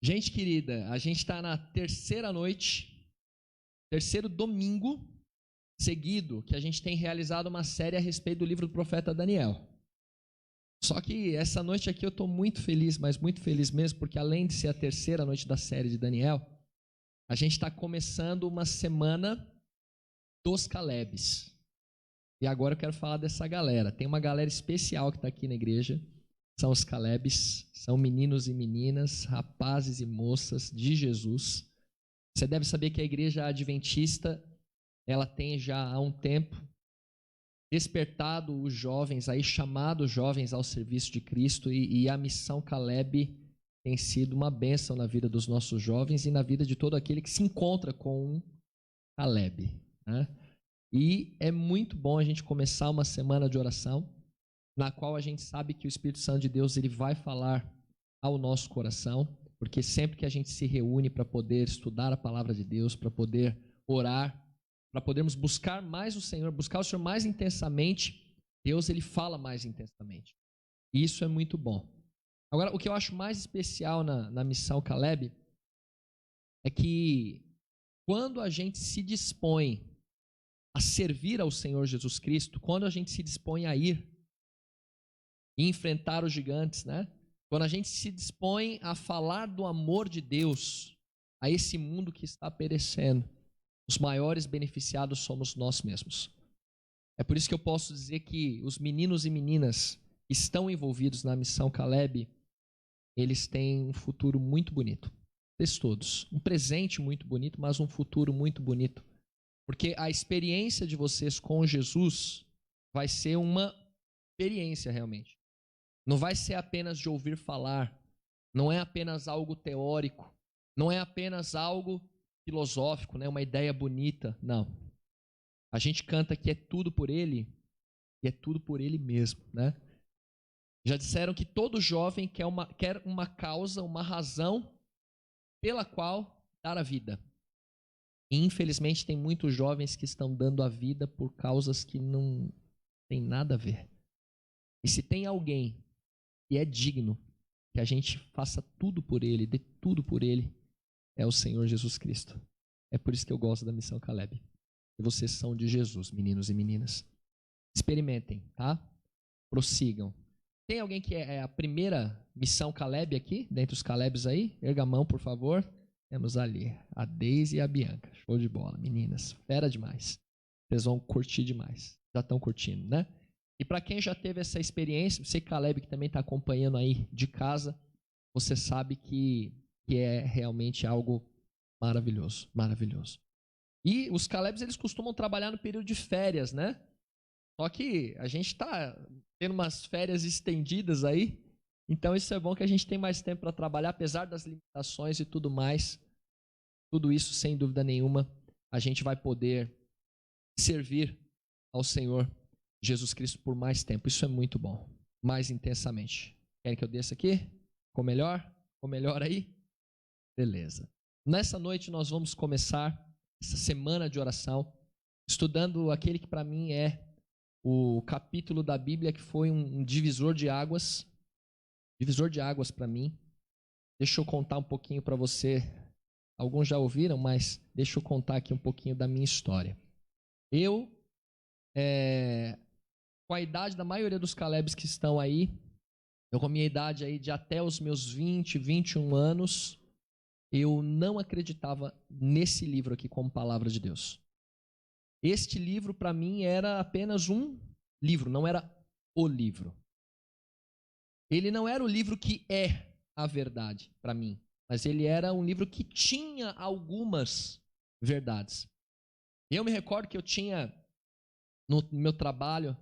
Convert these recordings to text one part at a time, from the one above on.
Gente querida, a gente está na terceira noite, terceiro domingo seguido que a gente tem realizado uma série a respeito do livro do profeta Daniel. Só que essa noite aqui eu estou muito feliz, mas muito feliz mesmo, porque além de ser a terceira noite da série de Daniel, a gente está começando uma semana dos Calebes. E agora eu quero falar dessa galera. Tem uma galera especial que está aqui na igreja. São os Calebes, são meninos e meninas, rapazes e moças de Jesus. Você deve saber que a igreja adventista, ela tem já há um tempo despertado os jovens, aí chamado os jovens ao serviço de Cristo, e a missão Caleb tem sido uma bênção na vida dos nossos jovens e na vida de todo aquele que se encontra com um Caleb, né? E é muito bom a gente começar uma semana de oração, na qual a gente sabe que o Espírito Santo de Deus ele vai falar ao nosso coração, porque sempre que a gente se reúne para poder estudar a palavra de Deus, para poder orar, para podermos buscar mais o Senhor, buscar o Senhor mais intensamente, Deus ele fala mais intensamente. E isso é muito bom. Agora, o que eu acho mais especial na missão Caleb é que quando a gente se dispõe a servir ao Senhor Jesus Cristo, quando a gente se dispõe a ir e enfrentar os gigantes, né? Quando a gente se dispõe a falar do amor de Deus a esse mundo que está perecendo, os maiores beneficiados somos nós mesmos. É por isso que eu posso dizer que os meninos e meninas que estão envolvidos na missão Caleb, eles têm um futuro muito bonito. Vocês todos. Um presente muito bonito, mas um futuro muito bonito. Porque a experiência de vocês com Jesus vai ser uma experiência realmente. Não vai ser apenas de ouvir falar, não é apenas algo teórico, não é apenas algo filosófico, né? Uma ideia bonita, não. A gente canta que é tudo por Ele e é tudo por Ele mesmo, né? Já disseram que todo jovem quer uma causa, uma razão pela qual dar a vida. E infelizmente tem muitos jovens que estão dando a vida por causas que não tem nada a ver. E se tem alguém que é digno que a gente faça tudo por Ele, dê tudo por Ele, é o Senhor Jesus Cristo. É por isso que eu gosto da missão Caleb. E vocês são de Jesus, meninos e meninas. Experimentem, tá? Prossigam. Tem alguém que é a primeira missão Caleb aqui, dentre os Calebs aí? Erga a mão, por favor. Temos ali a Deise e a Bianca. Show de bola, meninas. Fera demais. Vocês vão curtir demais. Já estão curtindo, né? E para quem já teve essa experiência, você Caleb que também está acompanhando aí de casa, você sabe que é realmente algo maravilhoso, maravilhoso. E os Calebs, eles costumam trabalhar no período de férias, né? Só que a gente está tendo umas férias estendidas aí, então isso é bom que a gente tem mais tempo para trabalhar, apesar das limitações e tudo mais. Tudo isso, sem dúvida nenhuma, a gente vai poder servir ao Senhor Jesus Cristo por mais tempo. Isso é muito bom, mais intensamente. Querem que eu desça aqui? Ficou melhor? Ficou melhor aí? Beleza. Nessa noite nós vamos começar essa semana de oração, estudando aquele que para mim é o capítulo da Bíblia que foi um divisor de águas para mim. Deixa eu contar um pouquinho para você. Alguns já ouviram, mas deixa eu contar aqui um pouquinho da minha história. Eu, com a idade da maioria dos Calebs que estão aí, eu com a minha idade aí de até os meus 20, 21 anos, eu não acreditava nesse livro aqui como palavra de Deus. Este livro para mim era apenas um livro, não era o livro. Ele não era o livro que é a verdade para mim, mas ele era um livro que tinha algumas verdades. Eu me recordo que eu tinha no meu trabalho,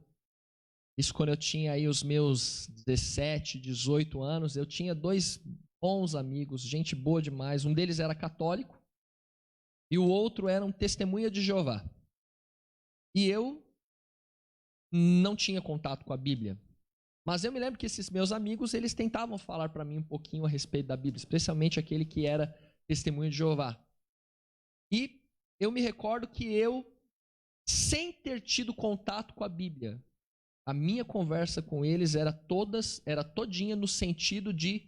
isso quando eu tinha aí os meus 17, 18 anos, eu tinha dois bons amigos, gente boa demais. Um deles era católico e o outro era um testemunha de Jeová. E eu não tinha contato com a Bíblia. Mas eu me lembro que esses meus amigos, eles tentavam falar para mim um pouquinho a respeito da Bíblia, especialmente aquele que era testemunha de Jeová. E eu me recordo que eu, sem ter tido contato com a Bíblia, a minha conversa com eles era todinha no sentido de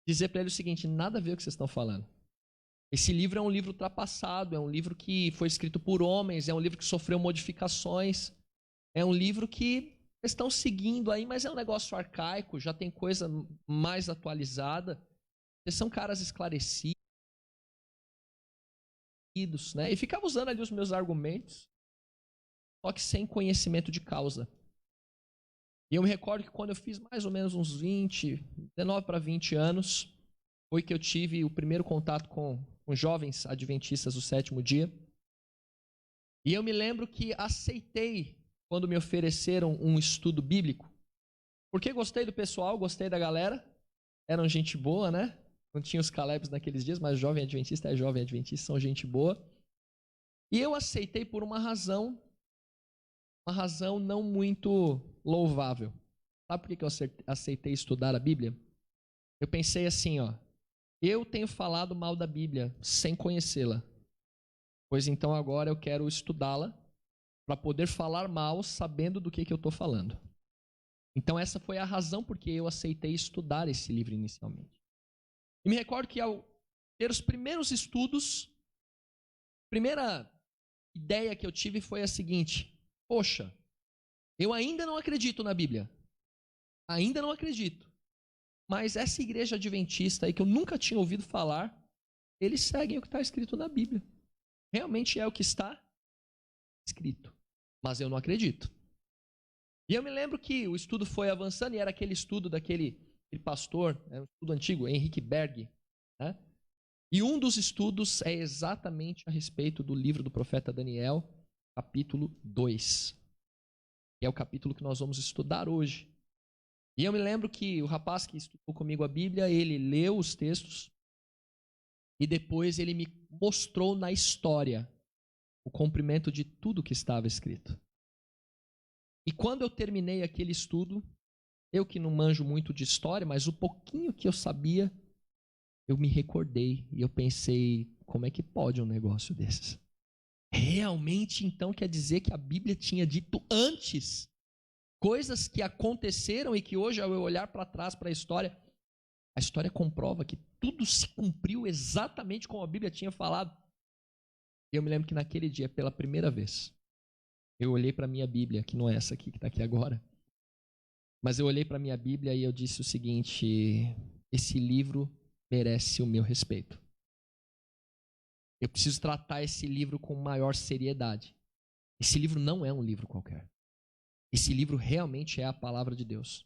dizer para ele o seguinte: nada a ver com o que vocês estão falando. Esse livro é um livro ultrapassado, é um livro que foi escrito por homens, é um livro que sofreu modificações, é um livro que estão seguindo aí, mas é um negócio arcaico, já tem coisa mais atualizada. Vocês são caras esclarecidos, né? E ficava usando ali os meus argumentos, só que sem conhecimento de causa. E eu me recordo que quando eu fiz mais ou menos uns 19 para 20 anos, foi que eu tive o primeiro contato com jovens adventistas do sétimo dia. E eu me lembro que aceitei quando me ofereceram um estudo bíblico, porque gostei do pessoal, gostei da galera, eram gente boa, né? Não tinha os Calebs naqueles dias, mas jovem adventista é jovem adventista, são gente boa. E eu aceitei por uma razão não muito louvável. Sabe por que eu aceitei estudar a Bíblia? Eu pensei assim, ó, eu tenho falado mal da Bíblia sem conhecê-la, pois então agora eu quero estudá-la para poder falar mal sabendo do que eu estou falando. Então essa foi a razão por que eu aceitei estudar esse livro inicialmente. E me recordo que ao ter os primeiros estudos, a primeira ideia que eu tive foi a seguinte: poxa, eu ainda não acredito na Bíblia. Ainda não acredito. Mas essa igreja adventista aí que eu nunca tinha ouvido falar, eles seguem o que está escrito na Bíblia. Realmente é o que está escrito. Mas eu não acredito. E eu me lembro que o estudo foi avançando e era aquele estudo daquele pastor, um estudo antigo, Henrique Berg, né? E um dos estudos é exatamente a respeito do livro do profeta Daniel, capítulo 2, que é o capítulo que nós vamos estudar hoje. E eu me lembro que o rapaz que estudou comigo a Bíblia, ele leu os textos e depois ele me mostrou na história o cumprimento de tudo que estava escrito. E quando eu terminei aquele estudo, eu que não manjo muito de história, mas o pouquinho que eu sabia, eu me recordei e eu pensei, como é que pode um negócio desses? Realmente, então, quer dizer que a Bíblia tinha dito antes coisas que aconteceram e que hoje, ao eu olhar para trás para a história comprova que tudo se cumpriu exatamente como a Bíblia tinha falado. E eu me lembro que naquele dia, pela primeira vez, eu olhei para a minha Bíblia, que não é essa aqui que está aqui agora, mas eu olhei para a minha Bíblia e eu disse o seguinte: esse livro merece o meu respeito. Eu preciso tratar esse livro com maior seriedade. Esse livro não é um livro qualquer. Esse livro realmente é a palavra de Deus.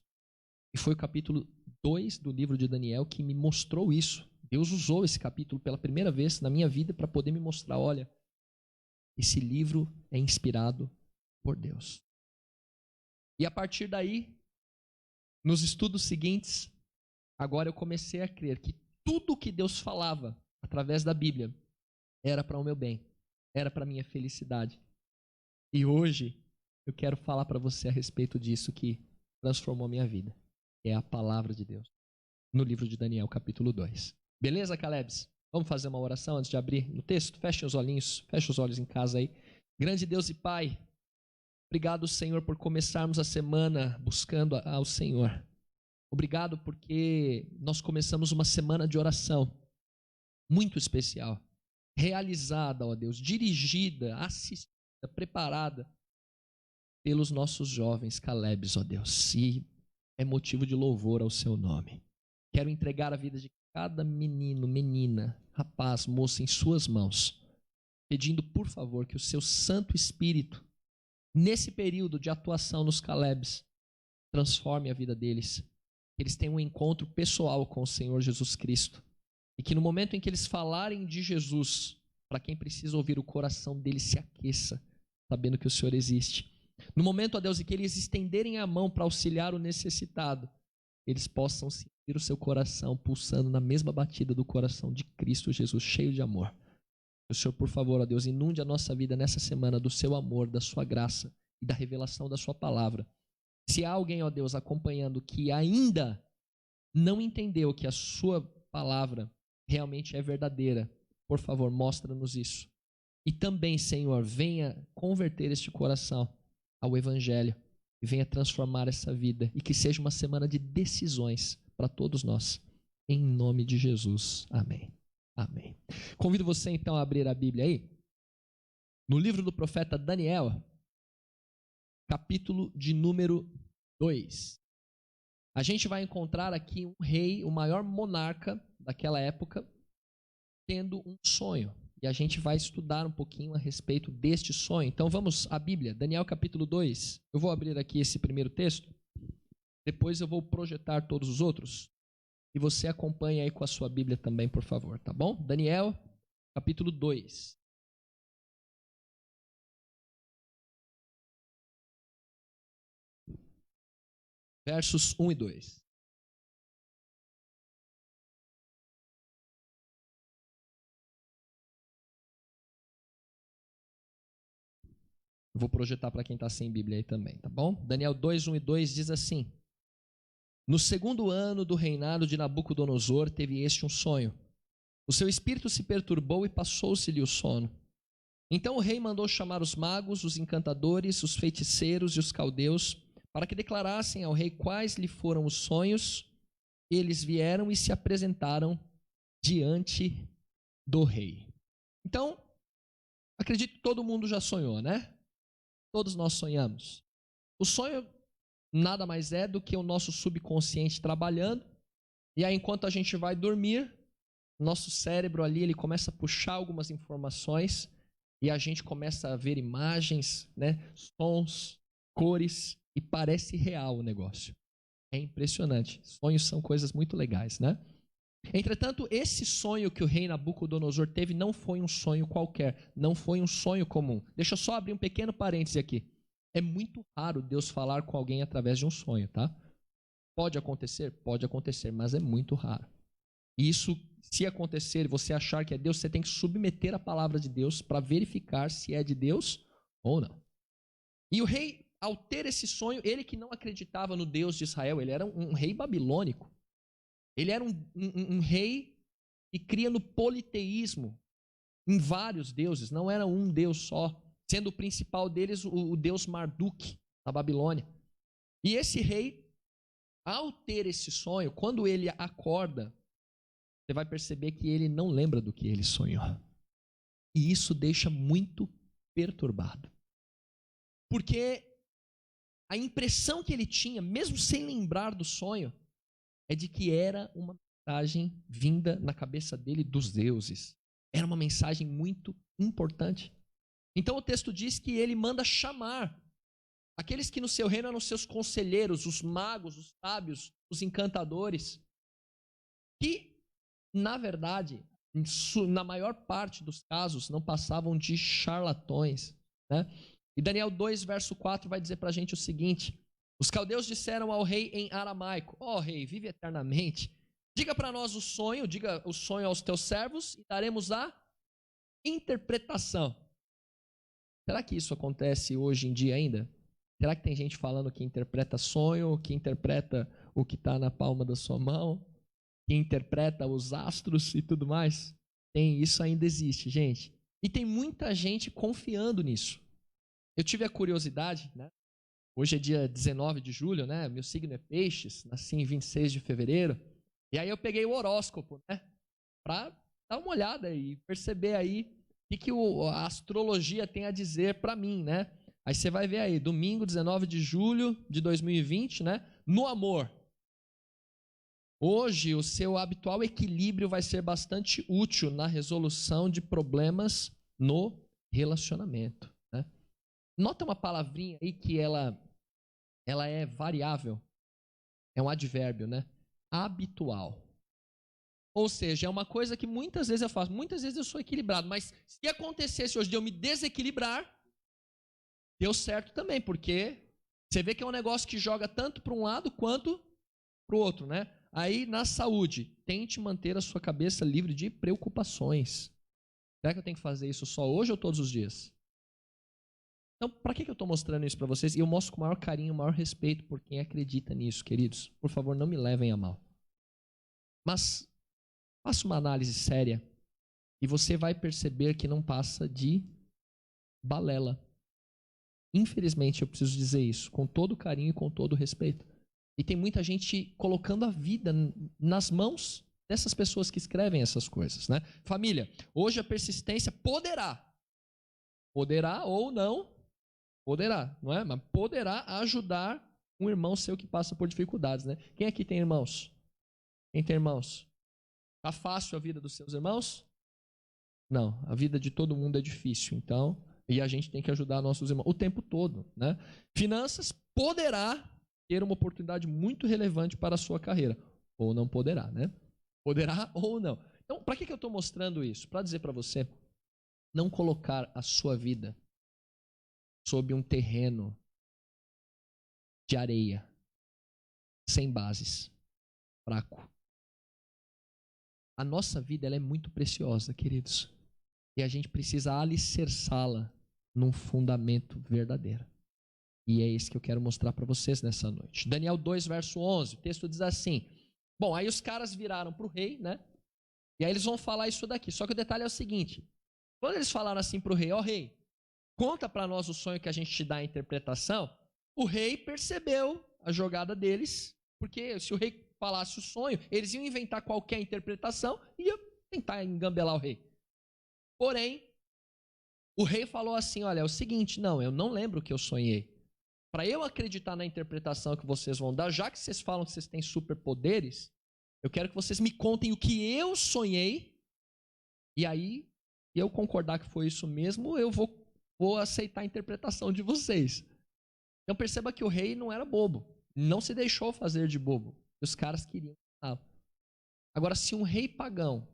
E foi o capítulo 2 do livro de Daniel que me mostrou isso. Deus usou esse capítulo pela primeira vez na minha vida para poder me mostrar, olha, esse livro é inspirado por Deus. E a partir daí, nos estudos seguintes, agora eu comecei a crer que tudo que Deus falava através da Bíblia era para o meu bem, era para a minha felicidade. E hoje eu quero falar para você a respeito disso que transformou a minha vida. É a palavra de Deus, no livro de Daniel, capítulo 2. Beleza, Calebs? Vamos fazer uma oração antes de abrir no texto? Fechem os olhinhos, feche os olhos em casa aí. Grande Deus e Pai, obrigado, Senhor, por começarmos a semana buscando ao Senhor. Obrigado porque nós começamos uma semana de oração muito especial, realizada, ó Deus, dirigida, assistida, preparada pelos nossos jovens Calebs, ó Deus, e é motivo de louvor ao seu nome. Quero entregar a vida de cada menino, menina, rapaz, moça em suas mãos, pedindo, por favor, que o seu Santo Espírito, nesse período de atuação nos Calebs, transforme a vida deles, que eles tenham um encontro pessoal com o Senhor Jesus Cristo, e que no momento em que eles falarem de Jesus, para quem precisa ouvir, o coração deles se aqueça, sabendo que o Senhor existe. No momento, ó Deus, em que eles estenderem a mão para auxiliar o necessitado, eles possam sentir o seu coração pulsando na mesma batida do coração de Cristo Jesus, cheio de amor. O Senhor, por favor, ó Deus, inunde a nossa vida nessa semana do seu amor, da sua graça e da revelação da sua palavra. Se há alguém, ó Deus, acompanhando que ainda não entendeu que a sua palavra realmente é verdadeira, por favor, mostra-nos isso. E também, Senhor, venha converter este coração ao Evangelho e venha transformar essa vida e que seja uma semana de decisões para todos nós. em nome de Jesus. Amém. Amém. Convido você então a abrir a Bíblia aí, no livro do profeta Daniel, capítulo de número 2. A gente vai encontrar aqui um rei, o maior monarca daquela época, tendo um sonho. E a gente vai estudar um pouquinho a respeito deste sonho. Então vamos à Bíblia, Daniel capítulo 2. Eu vou abrir aqui esse primeiro texto, depois eu vou projetar todos os outros. E você acompanha aí com a sua Bíblia também, por favor, tá bom? Daniel capítulo 2. Versos 1 e 2. Eu vou projetar para quem está sem Bíblia aí também, tá bom? Daniel 2, 1 e 2 diz assim: No segundo ano do reinado de Nabucodonosor, teve este um sonho. O seu espírito se perturbou e passou-se-lhe o sono. Então o rei mandou chamar os magos, os encantadores, os feiticeiros e os caldeus, para que declarassem ao rei quais lhe foram os sonhos. Eles vieram e se apresentaram diante do rei. Então, acredito que todo mundo já sonhou, né? Todos nós sonhamos. O sonho nada mais é do que o nosso subconsciente trabalhando, e aí enquanto a gente vai dormir, nosso cérebro ali, ele começa a puxar algumas informações, e a gente começa a ver imagens, né? Sons, cores, e parece real o negócio. É impressionante. Sonhos são coisas muito legais, né? Entretanto, esse sonho que o rei Nabucodonosor teve não foi um sonho qualquer, não foi um sonho comum. Deixa eu só abrir um pequeno parêntese aqui. É muito raro Deus falar com alguém através de um sonho, tá? Pode acontecer, mas é muito raro. E isso, se acontecer e você achar que é Deus, você tem que submeter a palavra de Deus para verificar se é de Deus ou não. E o rei, ao ter esse sonho, ele que não acreditava no Deus de Israel, ele era um rei babilônico. Ele era um rei que cria no politeísmo, em vários deuses, não era um Deus só, sendo o principal deles o deus Marduk, na Babilônia. E esse rei, ao ter esse sonho, quando ele acorda, você vai perceber que ele não lembra do que ele sonhou. E isso deixa muito perturbado. Porque a impressão que ele tinha, mesmo sem lembrar do sonho, é de que era uma mensagem vinda na cabeça dele dos deuses. Era uma mensagem muito importante. Então o texto diz que ele manda chamar aqueles que no seu reino eram seus conselheiros, os magos, os sábios, os encantadores, que, na verdade, na maior parte dos casos, não passavam de charlatões, né? E Daniel 2, verso 4 vai dizer para a gente o seguinte: os caldeus disseram ao rei em aramaico: ó rei, vive eternamente, diga para nós o sonho, diga o sonho aos teus servos e daremos a interpretação. Será que isso acontece hoje em dia ainda? Será que tem gente falando que interpreta sonho, que interpreta o que está na palma da sua mão, que interpreta os astros e tudo mais? Isso ainda existe, gente. E tem muita gente confiando nisso. Eu tive a curiosidade, né? Hoje é dia 19 de julho, né? Meu signo é peixes, nasci em 26 de fevereiro. E aí eu peguei o horóscopo, né? Para dar uma olhada e perceber aí o que a astrologia tem a dizer para mim, né? Aí você vai ver aí, domingo 19 de julho de 2020, né? No amor. Hoje o seu habitual equilíbrio vai ser bastante útil na resolução de problemas no relacionamento, né? Nota uma palavrinha aí que ela é variável. É um advérbio, né? Habitual. Ou seja, é uma coisa que muitas vezes eu faço. Muitas vezes eu sou equilibrado, mas se acontecesse hoje de eu me desequilibrar, deu certo também, porque você vê que é um negócio que joga tanto para um lado quanto para o outro, né? Aí, na saúde, tente manter a sua cabeça livre de preocupações. Será que eu tenho que fazer isso só hoje ou todos os dias? Então, para que eu estou mostrando isso para vocês? E eu mostro com o maior carinho, o maior respeito por quem acredita nisso, queridos. Por favor, não me levem a mal. Mas faça uma análise séria e você vai perceber que não passa de balela. Infelizmente, eu preciso dizer isso com todo carinho e com todo respeito. E tem muita gente colocando a vida nas mãos dessas pessoas que escrevem essas coisas, né? Família, hoje a persistência poderá ou não, poderá, não é? Mas poderá ajudar um irmão seu que passa por dificuldades, né? Quem aqui tem irmãos? Quem tem irmãos? Tá fácil a vida dos seus irmãos? Não, a vida de todo mundo é difícil, então, e a gente tem que ajudar nossos irmãos o tempo todo, né? Finanças poderá ter uma oportunidade muito relevante para a sua carreira, ou não poderá, né? Poderá ou não. Então, para que eu estou mostrando isso? Para dizer para você não colocar a sua vida sob um terreno de areia, sem bases, fraco. A nossa vida ela é muito preciosa, queridos. E a gente precisa alicerçá-la num fundamento verdadeiro. E é isso que eu quero mostrar para vocês nessa noite. Daniel 2, verso 11, o texto diz assim. Bom, aí os caras viraram para o rei, né? E aí eles vão falar isso daqui. Só que o detalhe é o seguinte. Quando eles falaram assim para o rei, ó rei, conta para nós o sonho que a gente te dá a interpretação, o rei percebeu a jogada deles, porque se o rei falasse o sonho, eles iam inventar qualquer interpretação e iam tentar engambelar o rei. Porém, o rei falou assim, olha, é o seguinte, não, eu não lembro o que eu sonhei. Para eu acreditar na interpretação que vocês vão dar, já que vocês falam que vocês têm superpoderes, eu quero que vocês me contem o que eu sonhei, e aí, se eu concordar que foi isso mesmo, eu vou aceitar a interpretação de vocês. Então perceba que o rei não era bobo, não se deixou fazer de bobo. Os caras queriam. Agora, se um rei pagão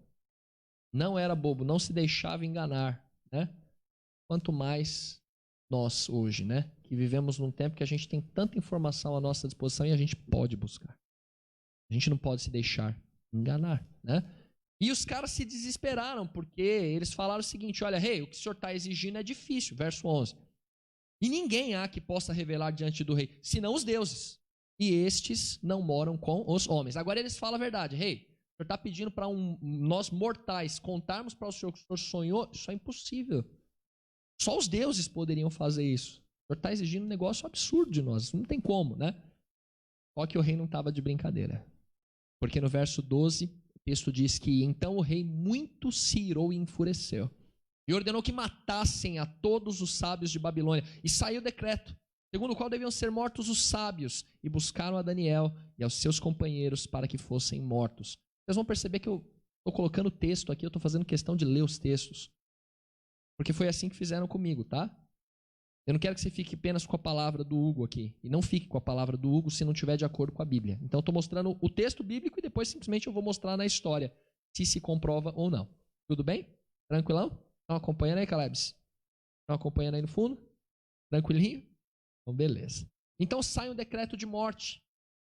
não era bobo, não se deixava enganar, né? Quanto mais nós hoje, né? Que vivemos num tempo que a gente tem tanta informação à nossa disposição e a gente pode buscar. A gente não pode se deixar enganar, né? E os caras se desesperaram, porque eles falaram o seguinte, olha, rei, o que o senhor está exigindo é difícil, verso 11. E ninguém há que possa revelar diante do rei, senão os deuses. E estes não moram com os homens. Agora eles falam a verdade, rei, o senhor está pedindo para nós mortais contarmos para o senhor que o senhor sonhou? Isso é impossível. Só os deuses poderiam fazer isso. O senhor está exigindo um negócio absurdo de nós, não tem como, né? Só que o rei não estava de brincadeira. Porque no verso 12, o texto diz que então o rei muito se irou e enfureceu. E ordenou que matassem a todos os sábios de Babilônia. E saiu o decreto, segundo o qual deviam ser mortos os sábios. E buscaram a Daniel e aos seus companheiros para que fossem mortos. Vocês vão perceber que eu estou colocando o texto aqui, eu estou fazendo questão de ler os textos. Porque foi assim que fizeram comigo, tá? Eu não quero que você fique apenas com a palavra do Hugo aqui. E não fique com a palavra do Hugo se não estiver de acordo com a Bíblia. Então eu estou mostrando o texto bíblico e depois simplesmente eu vou mostrar na história se se comprova ou não. Tudo bem? Tranquilão? Estão acompanhando aí, Calebs? Estão acompanhando aí no fundo? Tranquilinho? Então, beleza. Então sai um decreto de morte.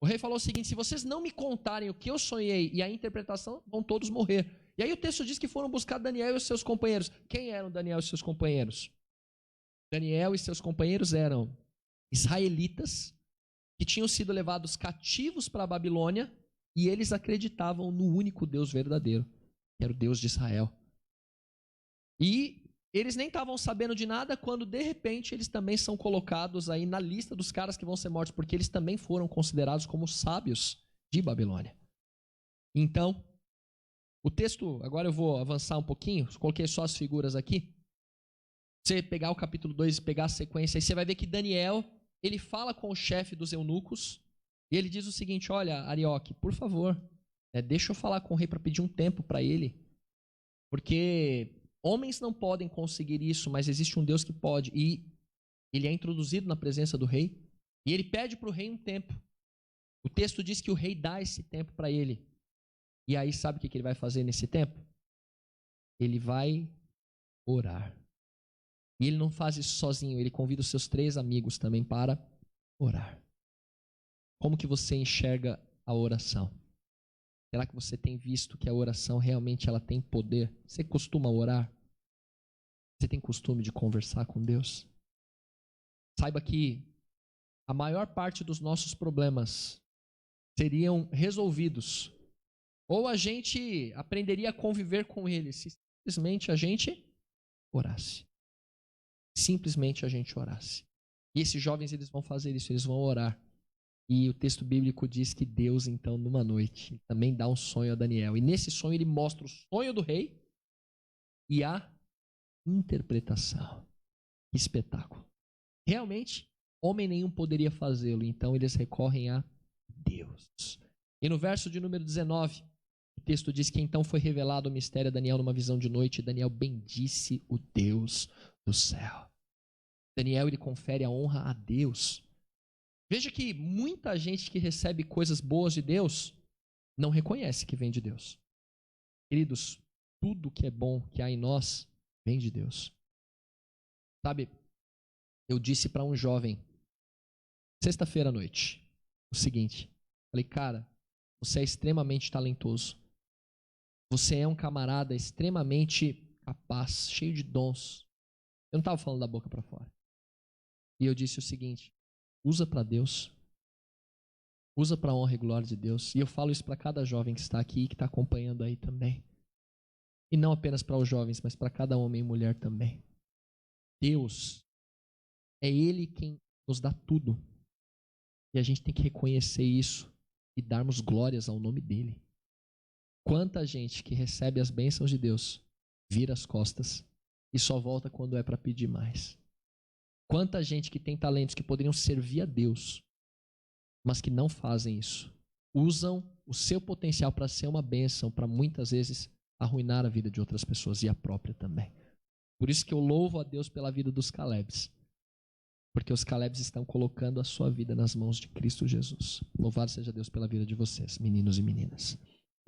O rei falou o seguinte, se vocês não me contarem o que eu sonhei e a interpretação, vão todos morrer. E aí o texto diz que foram buscar Daniel e os seus companheiros. Quem eram Daniel e seus companheiros? Daniel e seus companheiros eram israelitas que tinham sido levados cativos para a Babilônia e eles acreditavam no único Deus verdadeiro, que era o Deus de Israel. E eles nem estavam sabendo de nada quando, de repente, eles também são colocados aí na lista dos caras que vão ser mortos, porque eles também foram considerados como sábios de Babilônia. Então, o texto, agora eu vou avançar um pouquinho, coloquei só as figuras aqui. Você pegar o capítulo 2 e pegar a sequência, aí você vai ver que Daniel, ele fala com o chefe dos eunucos, e ele diz o seguinte, olha, Arioque, por favor, deixa eu falar com o rei para pedir um tempo para ele, porque homens não podem conseguir isso, mas existe um Deus que pode, e ele é introduzido na presença do rei, e ele pede para o rei um tempo. O texto diz que o rei dá esse tempo para ele, e aí sabe o que ele vai fazer nesse tempo? Ele vai orar. E ele não faz isso sozinho, ele convida os seus 3 amigos também para orar. Como que você enxerga a oração? Será que você tem visto que a oração realmente ela tem poder? Você costuma orar? Você tem costume de conversar com Deus? Saiba que a maior parte dos nossos problemas seriam resolvidos, ou a gente aprenderia a conviver com eles, se simplesmente a gente orasse. Simplesmente a gente orasse. E esses jovens, eles vão fazer isso, eles vão orar. E o texto bíblico diz que Deus, então, numa noite, também dá um sonho a Daniel. E nesse sonho ele mostra o sonho do rei e a interpretação. Que espetáculo. Realmente, homem nenhum poderia fazê-lo, então eles recorrem a Deus. E no verso de número 19, o texto diz que então foi revelado o mistério a Daniel numa visão de noite, e Daniel bendisse o Deus do céu. Daniel, ele confere a honra a Deus. Veja que muita gente que recebe coisas boas de Deus não reconhece que vem de Deus. Queridos, tudo que é bom que há em nós vem de Deus. Sabe, eu disse para um jovem, sexta-feira à noite, o seguinte, falei, cara, você é extremamente talentoso. Você é um camarada extremamente capaz, cheio de dons. Eu não estava falando da boca para fora. E eu disse o seguinte, usa para Deus, usa para a honra e glória de Deus. E eu falo isso para cada jovem que está aqui e que está acompanhando aí também. E não apenas para os jovens, mas para cada homem e mulher também. Deus, é Ele quem nos dá tudo. E a gente tem que reconhecer isso e darmos glórias ao nome dEle. Quanta gente que recebe as bênçãos de Deus, vira as costas e só volta quando é para pedir mais. Quanta gente que tem talentos que poderiam servir a Deus, mas que não fazem isso. Usam o seu potencial para ser uma bênção, para muitas vezes arruinar a vida de outras pessoas e a própria também. Por isso que eu louvo a Deus pela vida dos Calebs. Porque os Calebs estão colocando a sua vida nas mãos de Cristo Jesus. Louvado seja Deus pela vida de vocês, meninos e meninas.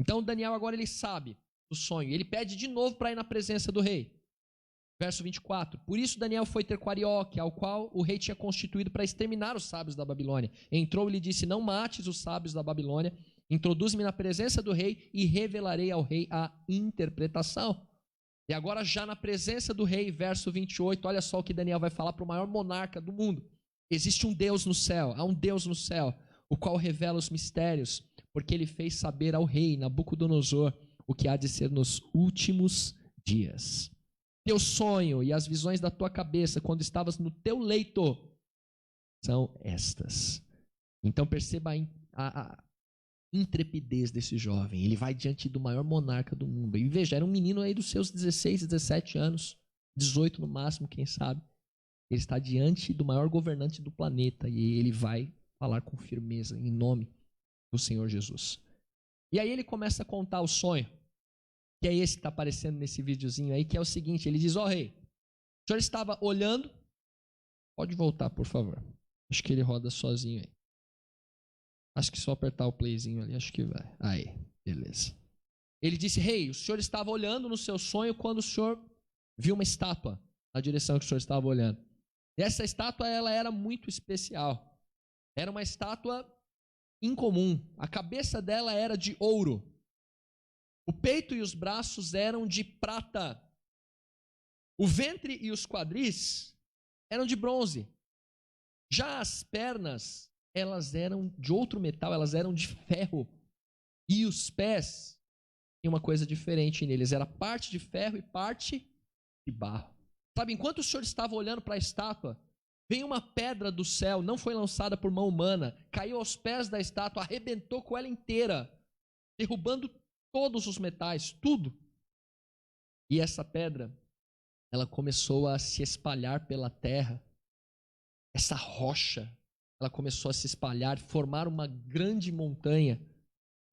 Então Daniel agora ele sabe do sonho. Ele pede de novo para ir na presença do rei. Verso 24. Por isso Daniel foi ter com Arioque, ao qual o rei tinha constituído para exterminar os sábios da Babilônia. Entrou e lhe disse, não mates os sábios da Babilônia, introduz-me na presença do rei e revelarei ao rei a interpretação. E agora já na presença do rei, verso 28, olha só o que Daniel vai falar para o maior monarca do mundo. Existe um Deus no céu, há um Deus no céu, o qual revela os mistérios, porque ele fez saber ao rei Nabucodonosor o que há de ser nos últimos dias. Teu sonho e as visões da tua cabeça quando estavas no teu leito são estas. Então perceba a intrepidez desse jovem. Ele vai diante do maior monarca do mundo. E veja, era um menino aí dos seus 16, 17 anos, 18 no máximo, quem sabe. Ele está diante do maior governante do planeta e ele vai falar com firmeza em nome do Senhor Jesus. E aí ele começa a contar o sonho, que é esse que está aparecendo nesse videozinho aí, que é o seguinte, ele diz, ó rei, o senhor estava olhando, pode voltar por favor, acho que ele roda sozinho aí. Acho que só apertar o playzinho ali, acho que vai. Aí, beleza. Ele disse, rei, o senhor estava olhando no seu sonho quando o senhor viu uma estátua na direção que o senhor estava olhando. E essa estátua, ela era muito especial. Era uma estátua incomum. A cabeça dela era de ouro. O peito e os braços eram de prata. O ventre e os quadris eram de bronze. Já as pernas, elas eram de outro metal, elas eram de ferro. E os pés, tinha uma coisa diferente neles, era parte de ferro e parte de barro. Sabe, enquanto o senhor estava olhando para a estátua, veio uma pedra do céu, não foi lançada por mão humana, caiu aos pés da estátua, arrebentou com ela inteira, derrubando todos os metais, tudo. E essa pedra, ela começou a se espalhar pela terra. Essa rocha, ela começou a se espalhar, formar uma grande montanha,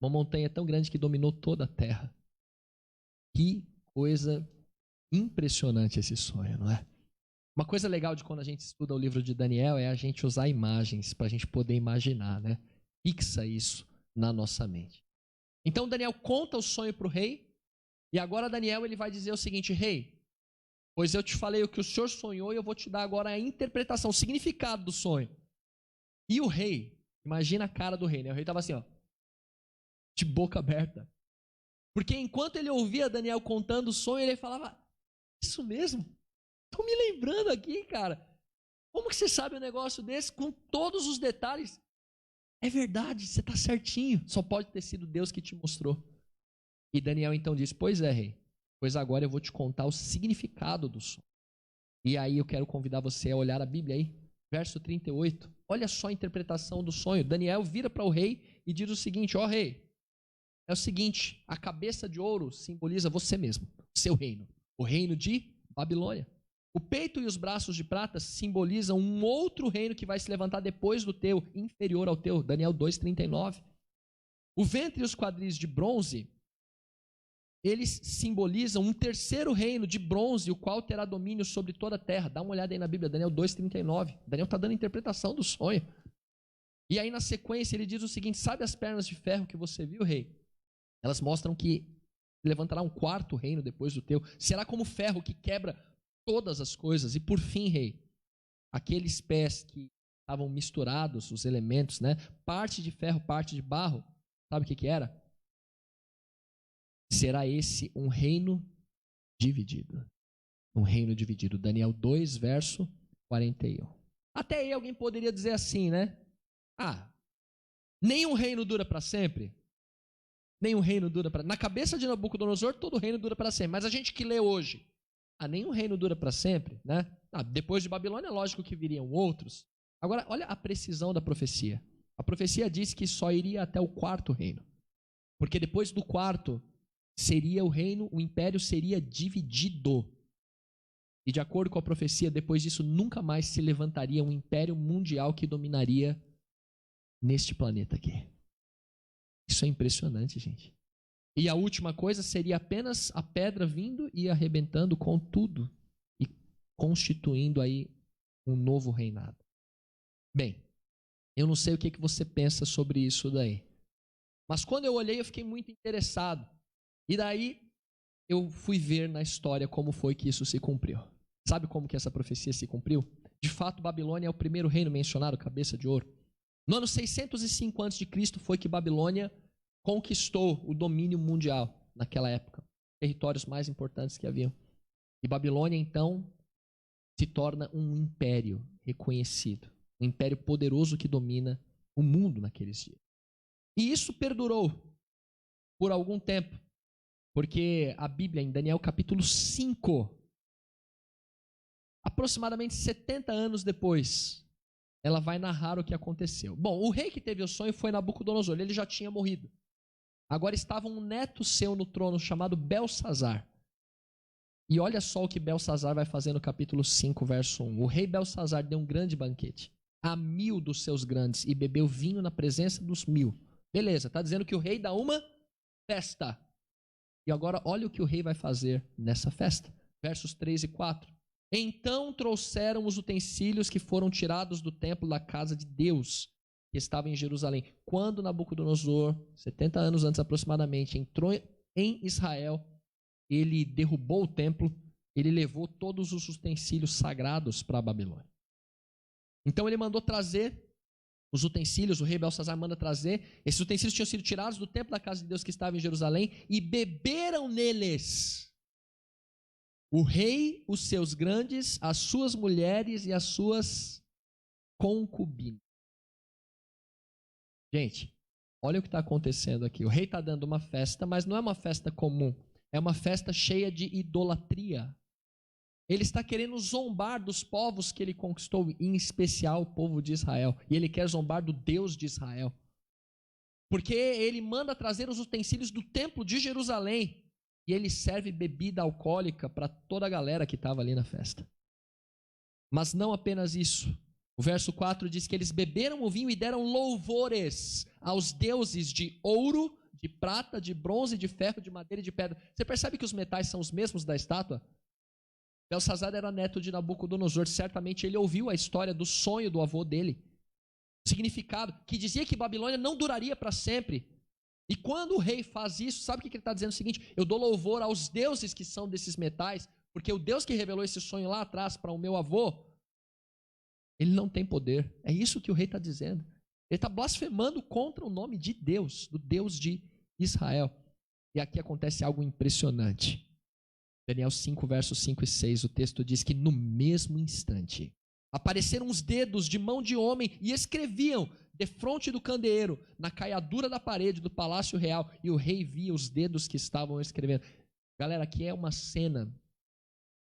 uma montanha tão grande que dominou toda a terra. Que coisa impressionante esse sonho, não é? Uma coisa legal de quando a gente estuda o livro de Daniel é a gente usar imagens para a gente poder imaginar, né? Fixa isso na nossa mente. Então Daniel conta o sonho para o rei, e agora Daniel ele vai dizer o seguinte, rei, pois eu te falei o que o senhor sonhou e eu vou te dar agora a interpretação, o significado do sonho. E o rei, imagina a cara do rei, né? O rei estava assim, ó, de boca aberta. Porque enquanto ele ouvia Daniel contando o sonho, ele falava, isso mesmo? Estou me lembrando aqui, cara. Como que você sabe um negócio desse com todos os detalhes? É verdade, você está certinho. Só pode ter sido Deus que te mostrou. E Daniel então disse, pois é, rei. Pois agora eu vou te contar o significado do sonho. E aí eu quero convidar você a olhar a Bíblia aí. Verso 38. olha só a interpretação do sonho. Daniel vira para o rei e diz o seguinte: ó rei, é o seguinte, a cabeça de ouro simboliza você mesmo, seu reino, o reino de Babilônia. O peito e os braços de prata simbolizam um outro reino que vai se levantar depois do teu, inferior ao teu, Daniel 2,39. O ventre e os quadris de bronze, eles simbolizam um terceiro reino de bronze, o qual terá domínio sobre toda a terra. Dá uma olhada aí na Bíblia, Daniel 2,39. Daniel está dando a interpretação do sonho. E aí na sequência ele diz o seguinte: sabe as pernas de ferro que você viu, rei? Elas mostram que levantará um quarto reino depois do teu. Será como ferro que quebra todas as coisas. E por fim, rei, aqueles pés que estavam misturados, os elementos, né? Parte de ferro, parte de barro. Sabe o que era? Será esse um reino dividido. Um reino dividido. Daniel 2, verso 41. Até aí alguém poderia dizer assim, né? Nenhum reino dura para sempre. Nenhum reino dura para... Na cabeça de Nabucodonosor, todo reino dura para sempre. Mas a gente que lê hoje, nenhum reino dura para sempre, né? Depois de Babilônia, é lógico que viriam outros. Agora, olha a precisão da profecia. A profecia diz que só iria até o quarto reino. Porque depois do quarto, seria o reino, o império seria dividido. E de acordo com a profecia, depois disso, nunca mais se levantaria um império mundial que dominaria neste planeta aqui. Isso é impressionante, gente. E a última coisa seria apenas a pedra vindo e arrebentando com tudo e constituindo aí um novo reinado. Bem, eu não sei o que você pensa sobre isso daí. Mas quando eu olhei, eu fiquei muito interessado. E daí eu fui ver na história como foi que isso se cumpriu. Sabe como que essa profecia se cumpriu? De fato, Babilônia é o primeiro reino mencionado, cabeça de ouro. No ano 605 a.C. foi que Babilônia conquistou o domínio mundial naquela época. Territórios mais importantes que haviam. E Babilônia, então, se torna um império reconhecido. Um império poderoso que domina o mundo naqueles dias. E isso perdurou por algum tempo. Porque a Bíblia, em Daniel capítulo 5, aproximadamente 70 anos depois, ela vai narrar o que aconteceu. Bom, o rei que teve o sonho foi Nabucodonosor, ele já tinha morrido. Agora estava um neto seu no trono chamado Belsazar. E olha só o que Belsazar vai fazer no capítulo 5, verso 1. O rei Belsazar deu um grande banquete a 1000 dos seus grandes e bebeu vinho na presença dos 1000. Beleza, está dizendo que o rei dá uma festa. E agora olha o que o rei vai fazer nessa festa. Versos 3 e 4. Então trouxeram os utensílios que foram tirados do templo da casa de Deus, que estava em Jerusalém. Quando Nabucodonosor, 70 anos antes aproximadamente, entrou em Israel, ele derrubou o templo, ele levou todos os utensílios sagrados para a Babilônia. Então ele mandou trazer os utensílios, o rei Belsazar manda trazer, esses utensílios tinham sido tirados do templo da casa de Deus que estava em Jerusalém e beberam neles o rei, os seus grandes, as suas mulheres e as suas concubinas. Gente, olha o que está acontecendo aqui. O rei está dando uma festa, mas não é uma festa comum. É uma festa cheia de idolatria. Ele está querendo zombar dos povos que ele conquistou, em especial o povo de Israel. E ele quer zombar do Deus de Israel. Porque ele manda trazer os utensílios do templo de Jerusalém. E ele serve bebida alcoólica para toda a galera que estava ali na festa. Mas não apenas isso. O verso 4 diz que eles beberam o vinho e deram louvores aos deuses de ouro, de prata, de bronze, de ferro, de madeira e de pedra. Você percebe que os metais são os mesmos da estátua? Belsazar era neto de Nabucodonosor. Certamente ele ouviu a história do sonho do avô dele. O significado, que dizia que Babilônia não duraria para sempre. E quando o rei faz isso, sabe o que ele está dizendo? O seguinte: eu dou louvor aos deuses que são desses metais, porque o Deus que revelou esse sonho lá atrás para o meu avô, ele não tem poder. É isso que o rei está dizendo. Ele está blasfemando contra o nome de Deus, do Deus de Israel. E aqui acontece algo impressionante. Daniel 5, versos 5 e 6, o texto diz que no mesmo instante apareceram os dedos de mão de homem e escreviam defronte do candeeiro, na caiadura da parede do palácio real, e o rei via os dedos que estavam escrevendo. Galera, aqui é uma cena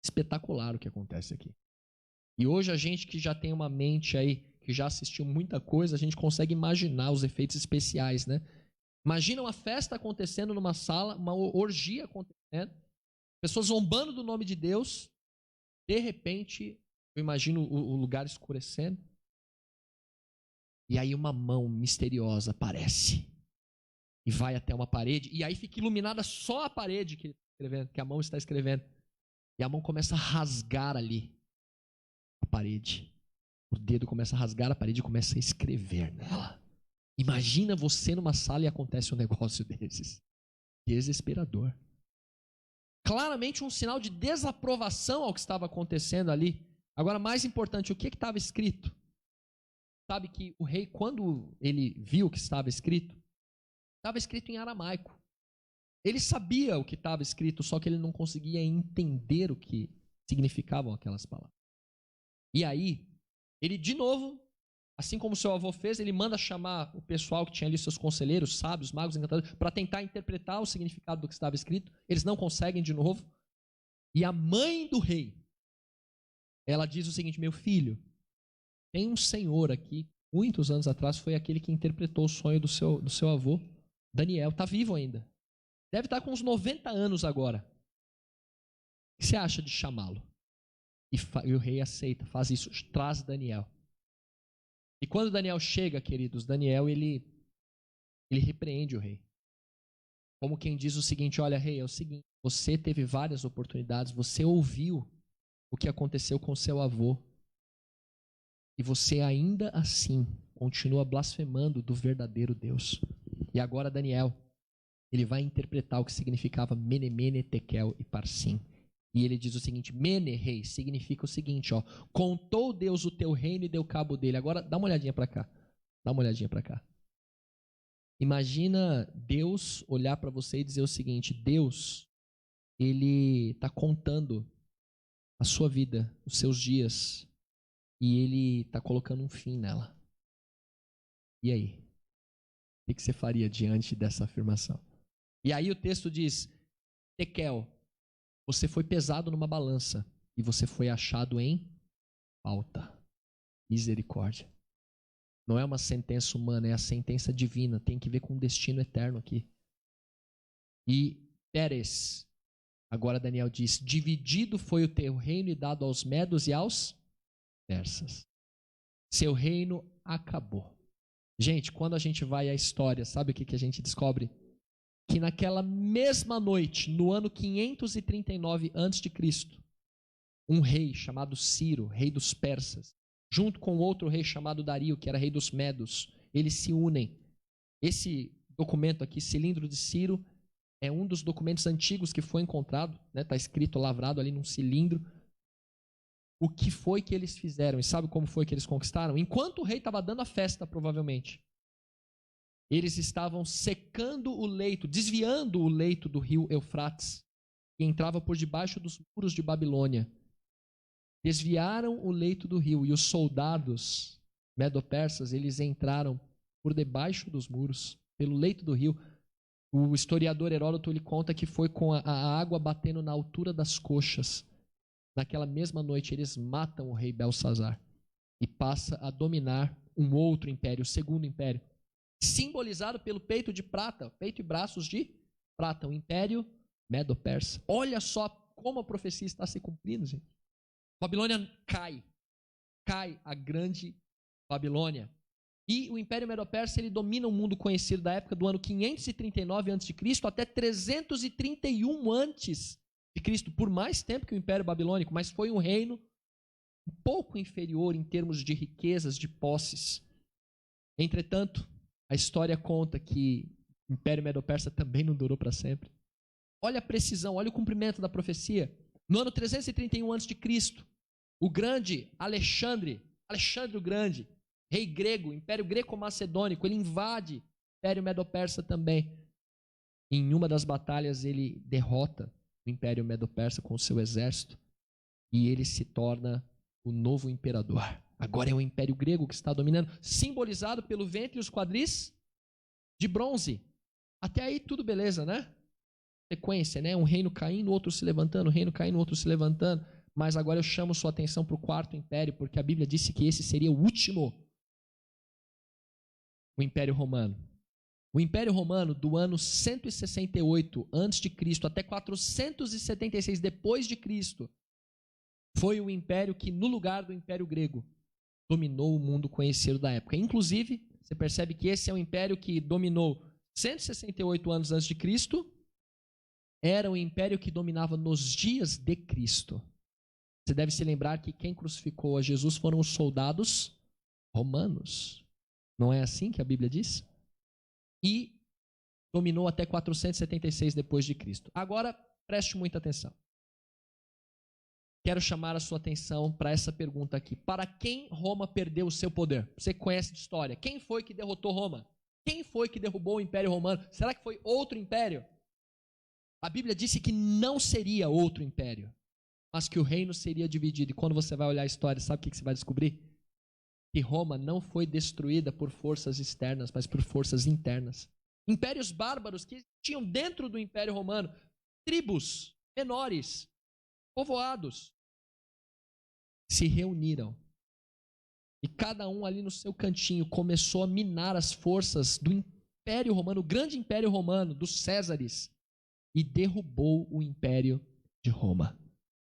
espetacular o que acontece aqui. E hoje a gente que já tem uma mente aí que já assistiu muita coisa, a gente consegue imaginar os efeitos especiais, né? Imagina uma festa acontecendo numa sala, uma orgia acontecendo, pessoas zombando do nome de Deus, de repente, eu imagino o lugar escurecendo, e aí uma mão misteriosa aparece e vai até uma parede, e aí fica iluminada só a parede que ele está escrevendo, que a mão está escrevendo, e a mão começa a rasgar ali a parede. O dedo começa a rasgar a parede e começa a escrever nela. Imagina você numa sala e acontece um negócio desses. Desesperador. Claramente um sinal de desaprovação ao que estava acontecendo ali. Agora, mais importante, o que estava escrito? Sabe que o rei, quando ele viu o que estava escrito em aramaico. Ele sabia o que estava escrito, só que ele não conseguia entender o que significavam aquelas palavras. E aí, ele de novo, assim como seu avô fez, ele manda chamar o pessoal que tinha ali, seus conselheiros, sábios, magos, encantadores, para tentar interpretar o significado do que estava escrito. Eles não conseguem de novo. E a mãe do rei, ela diz o seguinte: meu filho, tem um senhor aqui, muitos anos atrás, foi aquele que interpretou o sonho do seu avô, Daniel, está vivo ainda. Deve estar com uns 90 anos agora. O que você acha de chamá-lo? E o rei aceita, faz isso, traz Daniel. E quando Daniel chega, queridos, Daniel, ele repreende o rei. Como quem diz o seguinte: olha, rei, é o seguinte, você teve várias oportunidades, você ouviu o que aconteceu com seu avô, e você ainda assim continua blasfemando do verdadeiro Deus. E agora Daniel, ele vai interpretar o que significava Mene, Mene, Tekel e Parsim. E ele diz o seguinte: Mene, rei, significa o seguinte, ó, contou Deus o teu reino e deu cabo dele. Agora dá uma olhadinha para cá. Dá uma olhadinha para cá. Imagina Deus olhar para você e dizer o seguinte: Deus, ele está contando a sua vida, os seus dias, e ele está colocando um fim nela. E aí? O que você faria diante dessa afirmação? E aí o texto diz: Tekel, você foi pesado numa balança e você foi achado em falta. Misericórdia. Não é uma sentença humana, é a sentença divina. Tem que ver com o destino eterno aqui. E Pérez, agora Daniel diz: dividido foi o teu reino e dado aos medos e aos persas. Seu reino acabou. Gente, quando a gente vai à história, sabe o que a gente descobre? Que naquela mesma noite, no ano 539 a.C., um rei chamado Ciro, rei dos persas, junto com outro rei chamado Dario, que era rei dos medos, eles se unem. Esse documento aqui, Cilindro de Ciro, é um dos documentos antigos que foi encontrado, está escrito, lavrado ali num cilindro. O que foi que eles fizeram? E sabe como foi que eles conquistaram? Enquanto o rei estava dando a festa, provavelmente, eles estavam secando o leito, desviando o leito do rio Eufrates, que entrava por debaixo dos muros de Babilônia. Desviaram o leito do rio e os soldados medo-persas, eles entraram por debaixo dos muros, pelo leito do rio. O historiador Heródoto, ele conta que foi com a água batendo na altura das coxas. Naquela mesma noite, eles matam o rei Belsazar e passa a dominar um outro império, o segundo império, simbolizado pelo peito de prata, peito e braços de prata, o império Medo-Persa. Olha só como a profecia está se cumprindo, gente. Babilônia cai a grande Babilônia. E o Império Medo-Persa, ele domina o mundo conhecido da época do ano 539 a.C. até 331 a.C., por mais tempo que o Império Babilônico, mas foi um reino um pouco inferior em termos de riquezas, de posses. Entretanto, a história conta que o Império Medo-Persa também não durou para sempre. Olha a precisão, olha o cumprimento da profecia. No ano 331 a.C., o grande Alexandre o Grande, rei grego, Império Greco-Macedônico, ele invade o Império Medo-Persa também. Em uma das batalhas, ele derrota o Império Medo-Persa com o seu exército e ele se torna o novo imperador. Agora é o Império Grego que está dominando, simbolizado pelo ventre e os quadris de bronze. Até aí tudo beleza, né? Sequência, né? Um reino caindo, outro se levantando, um reino caindo, outro se levantando. Mas agora eu chamo sua atenção para o quarto império, porque a Bíblia disse que esse seria o último o Império Romano. O Império Romano, do ano 168 a.C. até 476 depois de Cristo, foi o império que, no lugar do Império Grego, dominou o mundo conhecido da época. Inclusive, você percebe que esse é um império que dominou 168 anos antes de Cristo, era o império que dominava nos dias de Cristo. Você deve se lembrar que quem crucificou a Jesus foram os soldados romanos. Não é assim que a Bíblia diz? E dominou até 476 depois de Cristo. Agora, preste muita atenção. Quero chamar a sua atenção para essa pergunta aqui. Para quem Roma perdeu o seu poder? Você conhece de história. Quem foi que derrotou Roma? Quem foi que derrubou o Império Romano? Será que foi outro império? A Bíblia disse que não seria outro império, mas que o reino seria dividido. E quando você vai olhar a história, sabe o que você vai descobrir? Que Roma não foi destruída por forças externas, mas por forças internas. Impérios bárbaros que existiam dentro do Império Romano, tribos menores, povoados, se reuniram. E cada um ali no seu cantinho começou a minar as forças do Império Romano, o grande Império Romano, dos Césares, e derrubou o Império de Roma,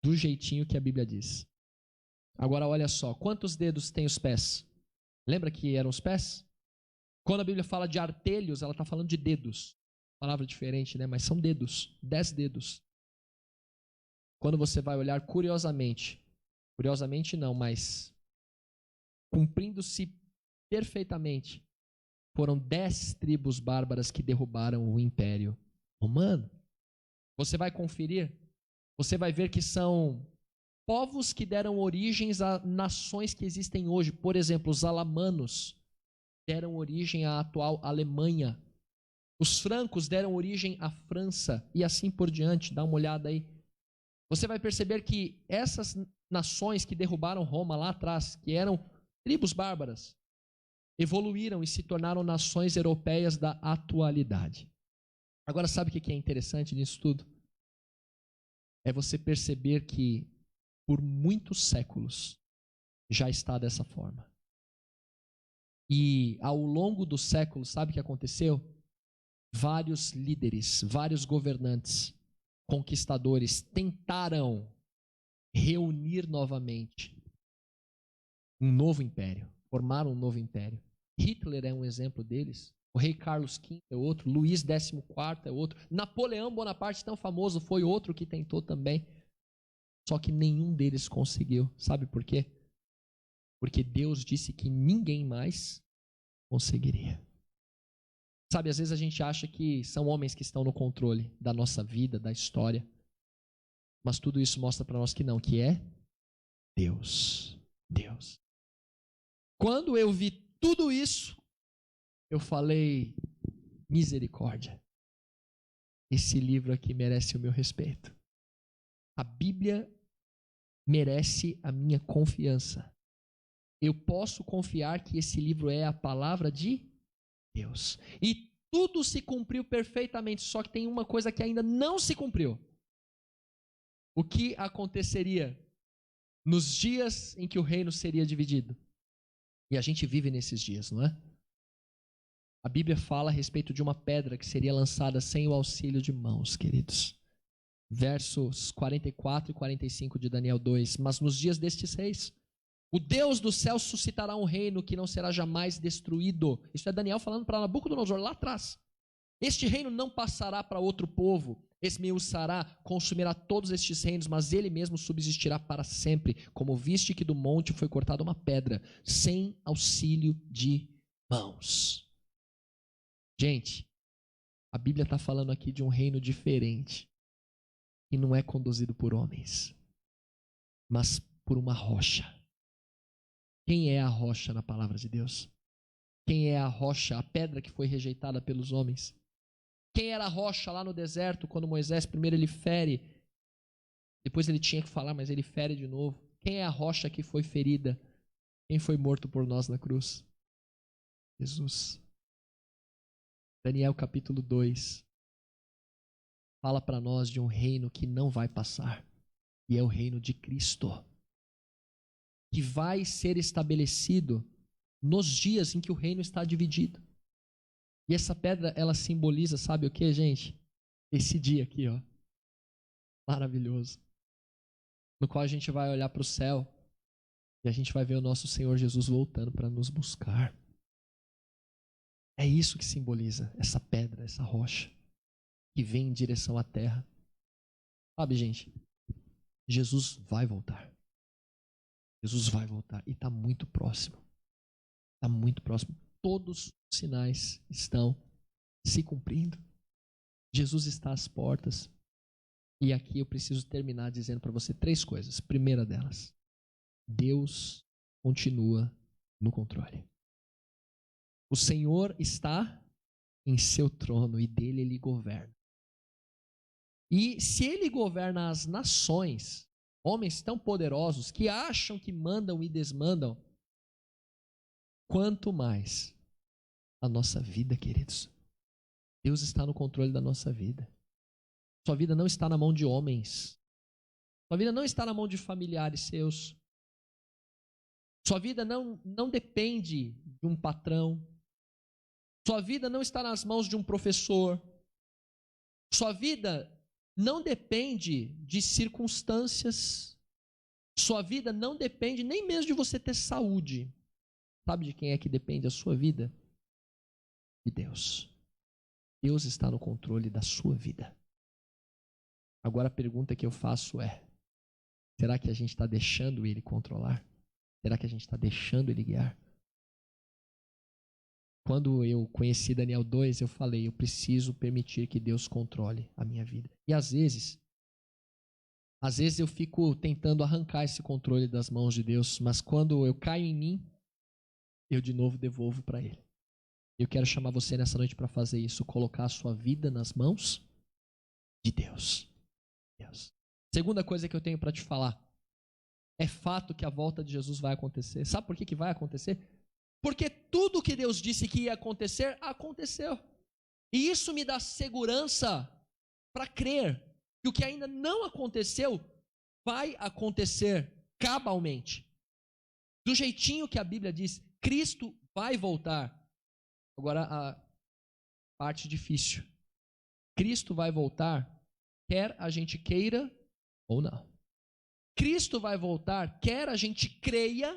do jeitinho que a Bíblia diz. Agora olha só, quantos dedos tem os pés? Lembra que eram os pés? Quando a Bíblia fala de artelhos, ela está falando de dedos. Palavra diferente, né? Mas são dedos, 10 dedos. Quando você vai olhar curiosamente não, mas cumprindo-se perfeitamente, foram 10 tribos bárbaras que derrubaram o Império Romano. Você vai conferir, você vai ver que são povos que deram origens a nações que existem hoje. Por exemplo, os alamanos deram origem à atual Alemanha. Os francos deram origem à França e assim por diante. Dá uma olhada aí. Você vai perceber que essas nações que derrubaram Roma lá atrás, que eram tribos bárbaras, evoluíram e se tornaram nações europeias da atualidade. Agora, sabe o que é interessante nisso tudo? É você perceber que por muitos séculos já está dessa forma. E ao longo dos séculos, sabe o que aconteceu? Vários líderes, vários governantes, conquistadores tentaram reunir novamente um novo império, formaram um novo império. Hitler é um exemplo deles, o rei Carlos V é outro, Luís XIV é outro, Napoleão Bonaparte, tão famoso, foi outro que tentou também. Só que nenhum deles conseguiu. Sabe por quê? Porque Deus disse que ninguém mais conseguiria. Sabe, às vezes a gente acha que são homens que estão no controle da nossa vida, da história. Mas tudo isso mostra para nós que não, que é Deus. Deus. Quando eu vi tudo isso, eu falei, misericórdia. Esse livro aqui merece o meu respeito. A Bíblia merece a minha confiança. Eu posso confiar que esse livro é a palavra de Deus. E tudo se cumpriu perfeitamente, só que tem uma coisa que ainda não se cumpriu. O que aconteceria nos dias em que o reino seria dividido? E a gente vive nesses dias, não é? A Bíblia fala a respeito de uma pedra que seria lançada sem o auxílio de mãos, queridos. Versos 44 e 45 de Daniel 2. Mas nos dias destes reis, o Deus do céu suscitará um reino que não será jamais destruído. Isso é Daniel falando para Nabucodonosor lá atrás. Este reino não passará para outro povo, esmiuçará, consumirá todos estes reinos, mas ele mesmo subsistirá para sempre. Como viste que do monte foi cortada uma pedra, sem auxílio de mãos. Gente, a Bíblia está falando aqui de um reino diferente, que não é conduzido por homens, mas por uma rocha. Quem é a rocha na palavra de Deus? Quem é a rocha, a pedra que foi rejeitada pelos homens? Quem era a rocha lá no deserto, quando Moisés primeiro ele fere, depois ele tinha que falar, mas ele fere de novo. Quem é a rocha que foi ferida? Quem foi morto por nós na cruz? Jesus. Daniel capítulo 2 fala para nós de um reino que não vai passar, e é o reino de Cristo, que vai ser estabelecido nos dias em que o reino está dividido. E essa pedra, ela simboliza, sabe o que, gente? Esse dia aqui, ó. Maravilhoso. No qual a gente vai olhar para o céu e a gente vai ver o nosso Senhor Jesus voltando para nos buscar. É isso que simboliza essa pedra, essa rocha, que vem em direção à terra. Sabe, gente? Jesus vai voltar. Jesus vai voltar. E está muito próximo. Está muito próximo. Todos os sinais estão se cumprindo. Jesus está às portas. E aqui eu preciso terminar dizendo para você 3 coisas. Primeira delas, Deus continua no controle. O Senhor está em seu trono e dele ele governa. E se ele governa as nações, homens tão poderosos que acham que mandam e desmandam, quanto mais a nossa vida, queridos. Deus está no controle da nossa vida. Sua vida não está na mão de homens. Sua vida não está na mão de familiares seus. Sua vida não depende de um patrão. Sua vida não está nas mãos de um professor. Sua vida não depende de circunstâncias. Sua vida não depende nem mesmo de você ter saúde. Sabe de quem é que depende a sua vida? De Deus. Deus está no controle da sua vida. Agora a pergunta que eu faço é: será que a gente está deixando Ele controlar? Será que a gente está deixando Ele guiar? Quando eu conheci Daniel 2, eu falei, eu preciso permitir que Deus controle a minha vida. E às vezes eu fico tentando arrancar esse controle das mãos de Deus, mas quando eu caio em mim, eu de novo devolvo para Ele. Eu quero chamar você nessa noite para fazer isso, colocar a sua vida nas mãos de Deus. Segunda coisa que eu tenho para te falar, é fato que a volta de Jesus vai acontecer. Sabe por que vai acontecer? Porque tudo que Deus disse que ia acontecer, aconteceu. E isso me dá segurança para crer que o que ainda não aconteceu, vai acontecer cabalmente. Do jeitinho que a Bíblia diz, Cristo vai voltar. Agora a parte difícil. Cristo vai voltar, quer a gente queira ou não. Cristo vai voltar, quer a gente creia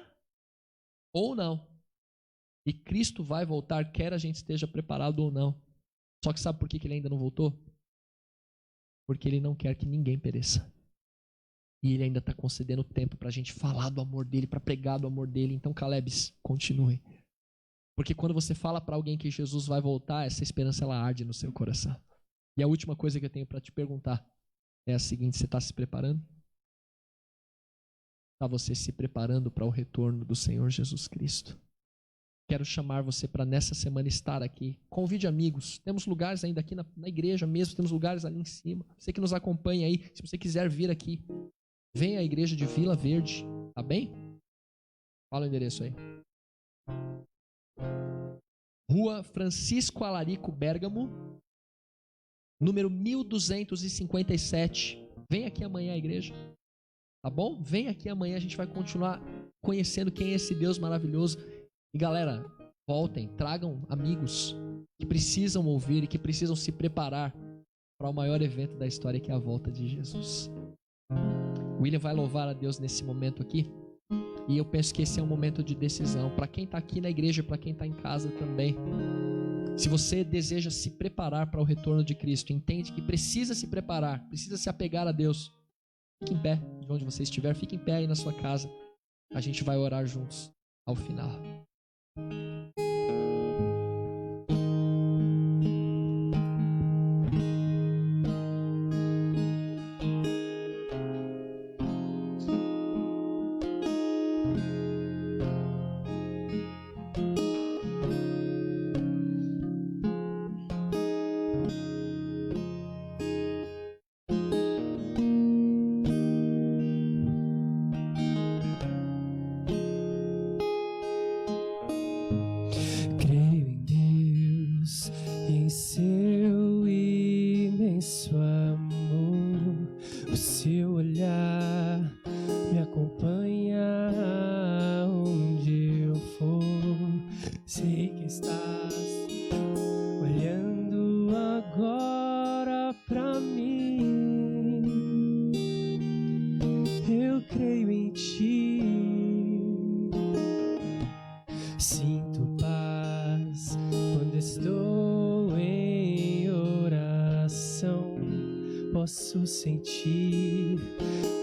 ou não. E Cristo vai voltar, quer a gente esteja preparado ou não. Só que sabe por que ele ainda não voltou? Porque ele não quer que ninguém pereça. E ele ainda está concedendo tempo para a gente falar do amor dele, para pregar do amor dele. Então, Calebs, continue. Porque quando você fala para alguém que Jesus vai voltar, essa esperança ela arde no seu coração. E a última coisa que eu tenho para te perguntar é a seguinte: você está se preparando? Está você se preparando para o retorno do Senhor Jesus Cristo? Quero chamar você para nessa semana estar aqui. Convide amigos. Temos lugares ainda aqui na igreja mesmo, temos lugares ali em cima. Você que nos acompanha aí, se você quiser vir aqui, venha à igreja de Vila Verde, tá bem? Fala o endereço aí. Rua Francisco Alarico Bérgamo, número 1257. Vem aqui amanhã à igreja, tá bom? Vem aqui amanhã, a gente vai continuar conhecendo quem é esse Deus maravilhoso. E galera, voltem, tragam amigos que precisam ouvir e que precisam se preparar para o maior evento da história, que é a volta de Jesus. O William vai louvar a Deus nesse momento aqui. E eu penso que esse é um momento de decisão para quem está aqui na igreja, para quem está em casa também. Se você deseja se preparar para o retorno de Cristo, entende que precisa se preparar, precisa se apegar a Deus, fique em pé de onde você estiver, fique em pé aí na sua casa. A gente vai orar juntos ao final. posso sentir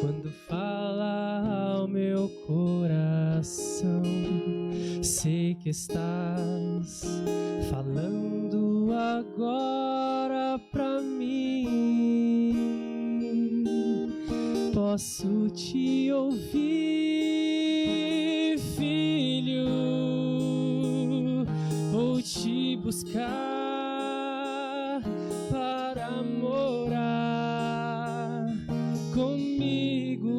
quando fala ao meu coração. Sei que estás falando agora pra mim. Posso te ouvir, filho. Vou te buscar para morar comigo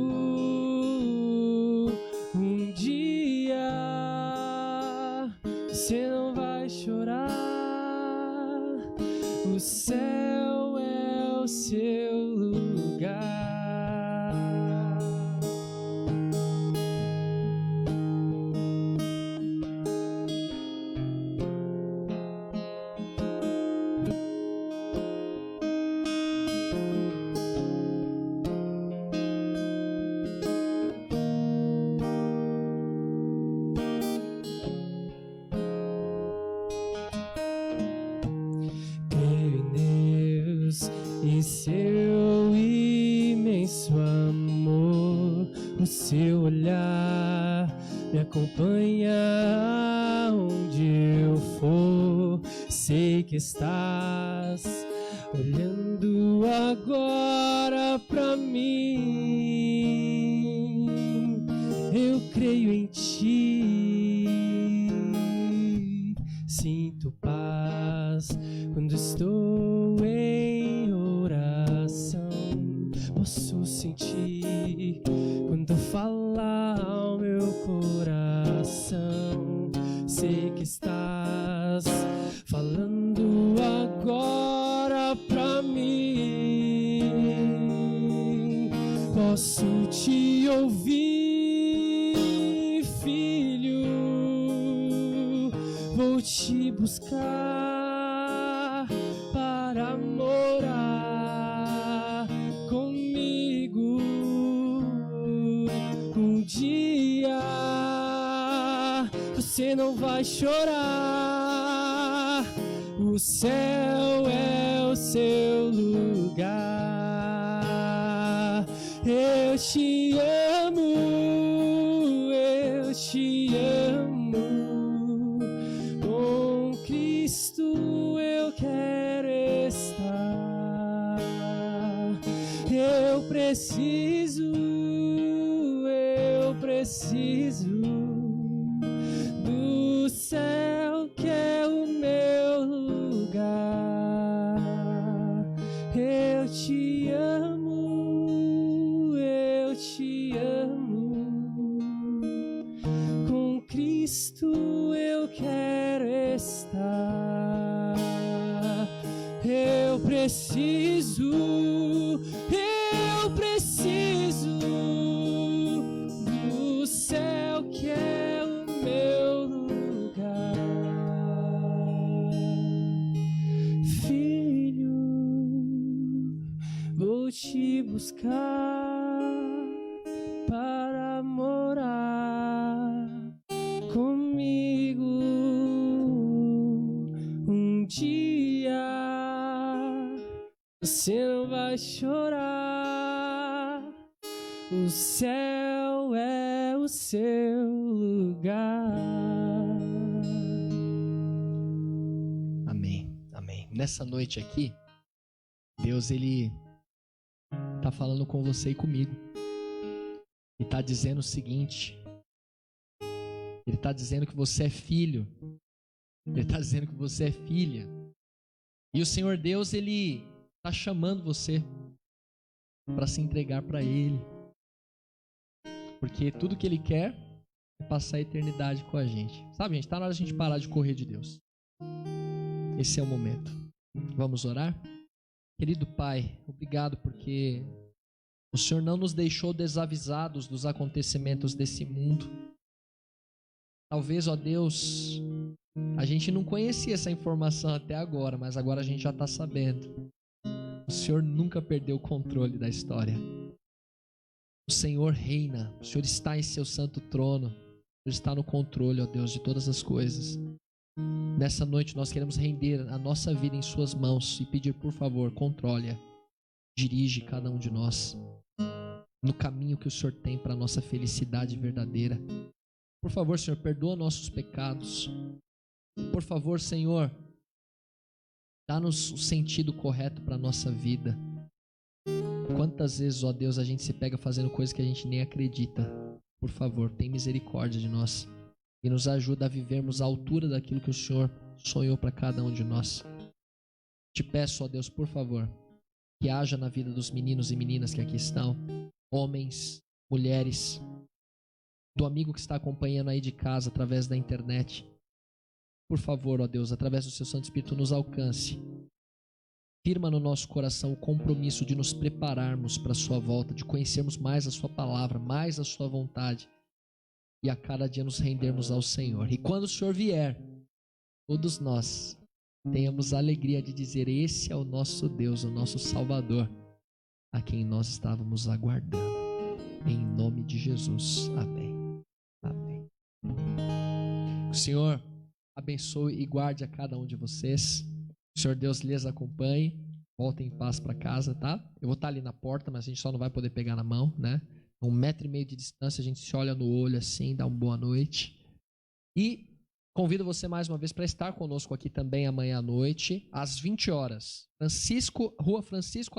um dia. Você não vai chorar, o céu é o seu lugar. E seu imenso amor, o seu olhar me acompanha aonde eu for. Sei que estás olhando agora pra mim. Eu creio em ti, sinto paz quando estou em oração. Posso sentir quando fala ao meu coração. Sei que estás falando agora pra mim. Posso te ouvir, filho. Vou te buscar para morar comigo um dia. Você não vai chorar, o céu é o seu lugar. Eu te amo, eu te amo. Com Cristo eu quero estar. Eu preciso do céu que é o meu lugar. Eu te amo, eu te amo. Com Cristo eu quero estar. Eu preciso do céu que é o meu lugar. Filho, vou te buscar para morar comigo um dia. Você não vai chorar, o céu é o seu lugar. Amém, amém. Nessa noite aqui, Deus, Ele tá falando com você e comigo. E tá dizendo o seguinte: Ele tá dizendo que você é filho. Ele tá dizendo que você é filha. E o Senhor Deus, Ele tá chamando você para se entregar para Ele. Porque tudo que Ele quer é passar a eternidade com a gente. Sabe, gente, tá na hora de a gente parar de correr de Deus. Esse é o momento. Vamos orar? Querido Pai, obrigado porque o Senhor não nos deixou desavisados dos acontecimentos desse mundo. Talvez, ó Deus, a gente não conhecia essa informação até agora, mas agora a gente já está sabendo. O Senhor nunca perdeu o controle da história. O Senhor reina, o Senhor está em seu santo trono, o Senhor está no controle, ó Deus, de todas as coisas. Nessa noite nós queremos render a nossa vida em suas mãos e pedir, por favor, controle-a. dirige cada um de nós no caminho que o Senhor tem para a nossa felicidade verdadeira. Por favor, Senhor, perdoa nossos pecados. Por favor, Senhor, dá-nos o sentido correto para a nossa vida. Quantas vezes, ó Deus, a gente se pega fazendo coisas que a gente nem acredita. Por favor, tem misericórdia de nós e nos ajuda a vivermos à altura daquilo que o Senhor sonhou para cada um de nós. Te peço, ó Deus, por favor, que haja na vida dos meninos e meninas que aqui estão, homens, mulheres, do amigo que está acompanhando aí de casa através da internet. Por favor, ó Deus, através do Seu Santo Espírito, nos alcance. Firma no nosso coração o compromisso de nos prepararmos para a Sua volta, de conhecermos mais a Sua palavra, mais a Sua vontade e a cada dia nos rendermos ao Senhor. E quando o Senhor vier, todos nós tenhamos a alegria de dizer: esse é o nosso Deus, o nosso Salvador, a quem nós estávamos aguardando. Em nome de Jesus. Amém. Amém. O Senhor abençoe e guarde a cada um de vocês. O Senhor Deus lhes acompanhe. Voltem em paz para casa, tá? Eu vou estar ali na porta, mas a gente só não vai poder pegar na mão, né? 1,5 metro de distância, a gente se olha no olho assim, dá uma boa noite. E convido você mais uma vez para estar conosco aqui também amanhã à noite, às 20 horas. Rua Francisco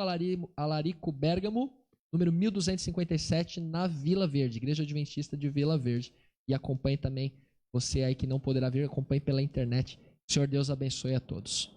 Alarico Bérgamo, número 1257, na Vila Verde, Igreja Adventista de Vila Verde. E acompanhe também, você aí que não poderá vir, acompanhe pela internet. O Senhor Deus abençoe a todos.